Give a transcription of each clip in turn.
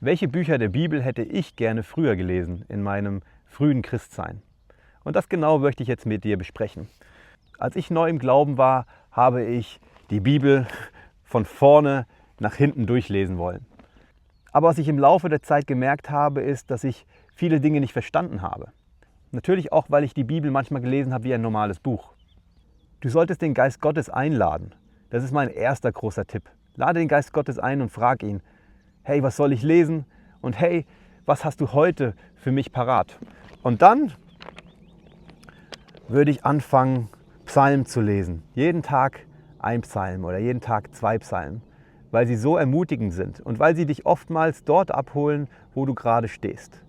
Welche Bücher der Bibel hätte ich gerne früher gelesen in meinem frühen Christsein? Und das genau möchte ich jetzt mit dir besprechen. Als ich neu im Glauben war, habe ich die Bibel von vorne nach hinten durchlesen wollen. Aber was ich im Laufe der Zeit gemerkt habe, ist, dass ich viele Dinge nicht verstanden habe. Natürlich auch, weil ich die Bibel manchmal gelesen habe wie ein normales Buch. Du solltest den Geist Gottes einladen. Das ist mein erster großer Tipp. Lade den Geist Gottes ein und frag ihn, hey, was soll ich lesen? Und hey, was hast du heute für mich parat? Und dann würde ich anfangen, Psalmen zu lesen. Jeden Tag ein Psalm oder jeden Tag 2 Psalmen, weil sie so ermutigend sind und weil sie dich oftmals dort abholen, wo du gerade stehst.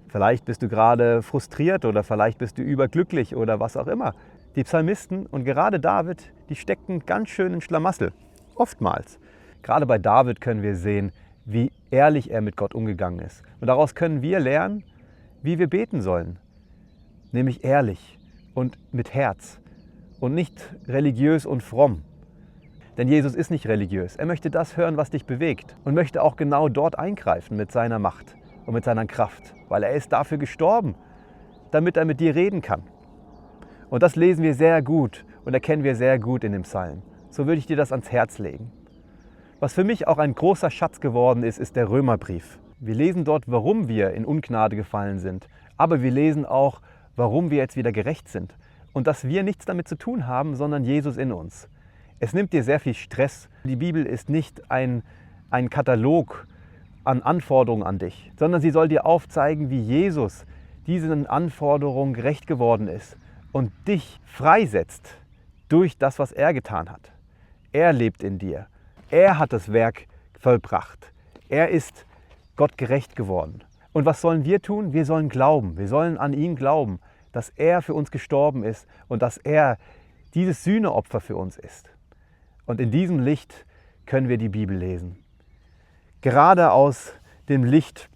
Vielleicht bist du gerade frustriert oder vielleicht bist du überglücklich oder was auch immer. Die Psalmisten und gerade David, die steckten ganz schön in Schlamassel. Oftmals. Gerade bei David können wir sehen, wie ehrlich er mit Gott umgegangen ist. Und daraus können wir lernen, wie wir beten sollen. Nämlich ehrlich und mit Herz und nicht religiös und fromm. Denn Jesus ist nicht religiös. Er möchte das hören, was dich bewegt und möchte auch genau dort eingreifen mit seiner Macht und mit seiner Kraft, weil er ist dafür gestorben, damit er mit dir reden kann. Und das lesen wir sehr gut und erkennen wir sehr gut in dem Psalm. So würde ich dir das ans Herz legen. Was für mich auch ein großer Schatz geworden ist, ist der Römerbrief. Wir lesen dort, warum wir in Ungnade gefallen sind, aber wir lesen auch, warum wir jetzt wieder gerecht sind und dass wir nichts damit zu tun haben, sondern Jesus in uns. Es nimmt dir sehr viel Stress. Die Bibel ist nicht ein Katalog an Anforderungen an dich, sondern sie soll dir aufzeigen, wie Jesus diesen Anforderungen gerecht geworden ist und dich freisetzt durch das, was er getan hat. Er lebt in dir. Er hat das Werk vollbracht. Er ist Gott gerecht geworden. Und was sollen wir tun? Wir sollen glauben. Wir sollen an ihn glauben, dass er für uns gestorben ist und dass er dieses Sühneopfer für uns ist. Und in diesem Licht können wir die Bibel lesen. Gerade aus dem Licht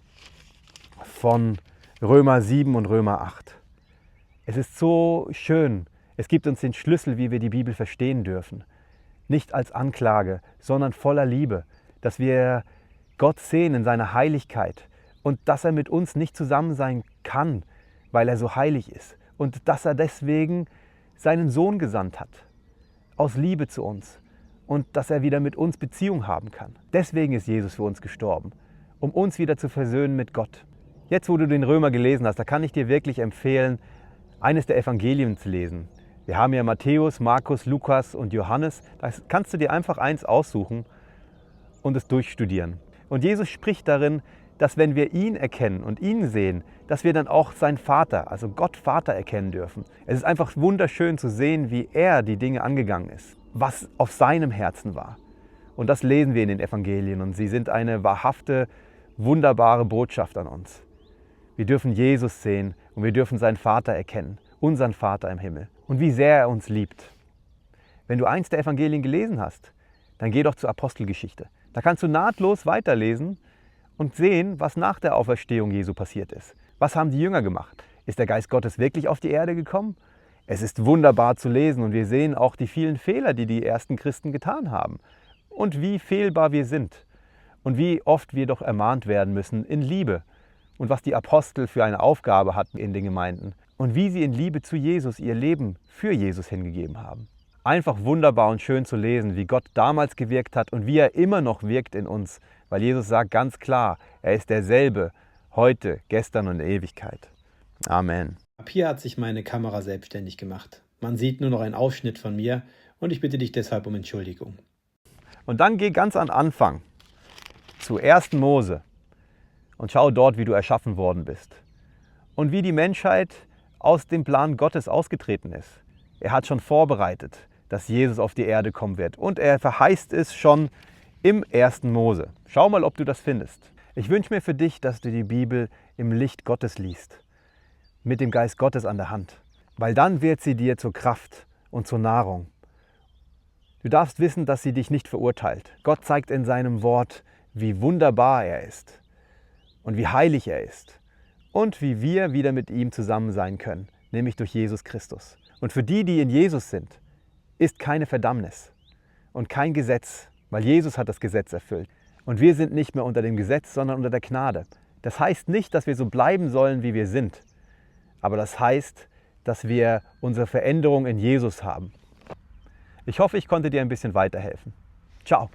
von Römer 7 und Römer 8. Es ist so schön. Es gibt uns den Schlüssel, wie wir die Bibel verstehen dürfen. Nicht als Anklage, sondern voller Liebe, dass wir Gott sehen in seiner Heiligkeit und dass er mit uns nicht zusammen sein kann, weil er so heilig ist und dass er deswegen seinen Sohn gesandt hat, aus Liebe zu uns und dass er wieder mit uns Beziehung haben kann. Deswegen ist Jesus für uns gestorben, um uns wieder zu versöhnen mit Gott. Jetzt, wo du den Römer gelesen hast, da kann ich dir wirklich empfehlen, eines der Evangelien zu lesen. Wir haben ja Matthäus, Markus, Lukas und Johannes. Da kannst du dir einfach eins aussuchen und es durchstudieren. Und Jesus spricht darin, dass wenn wir ihn erkennen und ihn sehen, dass wir dann auch seinen Vater, also Gott Vater, erkennen dürfen. Es ist einfach wunderschön zu sehen, wie er die Dinge angegangen ist, was auf seinem Herzen war. Und das lesen wir in den Evangelien und sie sind eine wahrhafte, wunderbare Botschaft an uns. Wir dürfen Jesus sehen und wir dürfen seinen Vater erkennen, unseren Vater im Himmel. Und wie sehr er uns liebt. Wenn du eins der Evangelien gelesen hast, dann geh doch zur Apostelgeschichte. Da kannst du nahtlos weiterlesen und sehen, was nach der Auferstehung Jesu passiert ist. Was haben die Jünger gemacht? Ist der Geist Gottes wirklich auf die Erde gekommen? Es ist wunderbar zu lesen und wir sehen auch die vielen Fehler, die die ersten Christen getan haben. Und wie fehlbar wir sind. Und wie oft wir doch ermahnt werden müssen in Liebe. Und was die Apostel für eine Aufgabe hatten in den Gemeinden. Und wie sie in Liebe zu Jesus ihr Leben für Jesus hingegeben haben. Einfach wunderbar und schön zu lesen, wie Gott damals gewirkt hat und wie er immer noch wirkt in uns. Weil Jesus sagt ganz klar, er ist derselbe, heute, gestern und in Ewigkeit. Amen. Ab hier hat sich meine Kamera selbstständig gemacht. Man sieht nur noch einen Ausschnitt von mir und ich bitte dich deshalb um Entschuldigung. Und dann geh ganz an Anfang, zu 1. Mose und schau dort, wie du erschaffen worden bist. Und wie die Menschheit aus dem Plan Gottes ausgetreten ist. Er hat schon vorbereitet, dass Jesus auf die Erde kommen wird. Und er verheißt es schon im 1. Mose. Schau mal, ob du das findest. Ich wünsche mir für dich, dass du die Bibel im Licht Gottes liest. Mit dem Geist Gottes an der Hand. Weil dann wird sie dir zur Kraft und zur Nahrung. Du darfst wissen, dass sie dich nicht verurteilt. Gott zeigt in seinem Wort, wie wunderbar er ist. Und wie heilig er ist. Und wie wir wieder mit ihm zusammen sein können, nämlich durch Jesus Christus. Und für die, die in Jesus sind, ist keine Verdammnis und kein Gesetz, weil Jesus hat das Gesetz erfüllt. Und wir sind nicht mehr unter dem Gesetz, sondern unter der Gnade. Das heißt nicht, dass wir so bleiben sollen, wie wir sind. Aber das heißt, dass wir unsere Veränderung in Jesus haben. Ich hoffe, ich konnte dir ein bisschen weiterhelfen. Ciao.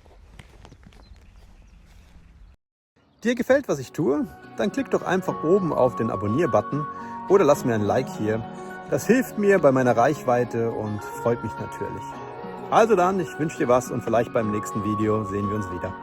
Dir gefällt, was ich tue? Dann klick doch einfach oben auf den Abonnier-Button oder lass mir ein Like hier. Das hilft mir bei meiner Reichweite und freut mich natürlich. Also dann, ich wünsche dir was und vielleicht beim nächsten Video sehen wir uns wieder.